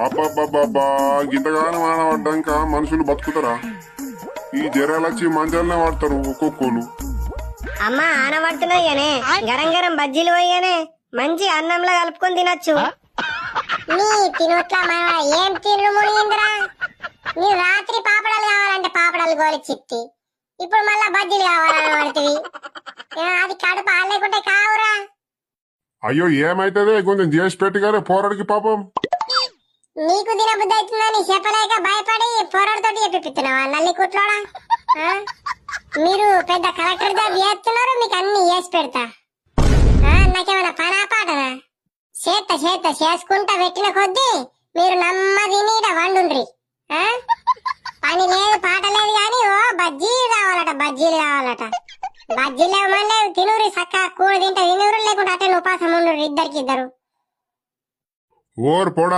అబ్బబ్బబ్బబ్బా గింతగానం ఆనబడ్డాక మనుషులు బతుకుతారా? ఈ జ్వరాలొచ్చి మంచాలనే వాడతారు ఒక్కొక్కరు. అమ్మ ఆనబడుతున్నాయనే గరం గరం బజ్జీలు పోయానే మంచి అన్నంలో కలుపుకొని తినొచ్చు. నీ తినొట్లా మన ఏం తిన్ను మునిగిందిరా? నీ రాత్రి పాపడాలు కావాలంటే పాపడాలు గోలిచ్చిత్తి, ఇప్పుడు మళ్ళా బజ్జీలు కావాలని పడుతుంది. అది కడుపు ఆలేకుంటే కావురా. అయ్యో ఏమైతుంది, కొంచెం చేసి పెట్టుగానే పోరాడికి పాపం. నీకు తినబుద్ధి అవుతుందని చెప్పలేక భయపడి పోరాడుతోటి చెప్పిస్తున్నావా నల్లి కుట్లోడా? మీరు పెద్ద కలెక్టర్ జాబ్ చేస్తున్నారు, మీకు అన్ని చేసి పెడతా. నాకేమైనా పనా పాటనా? చేత చేసుకుంటా పెట్టిన కొద్దీ మీరు నమ్మదిని వండుండ్రి. పని లేదు పాట లేదు గాని ఓ బజ్జీలు కావాలట బజ్జీలు కావాలట. బజ్జీలు ఏమన్నా తినూరి సక్క కూడ తింటే తినూరు, లేకుంటే అట్టే ఉపాసం ఉండు ఇద్దరికిద్దరు. ఓర్ పొడా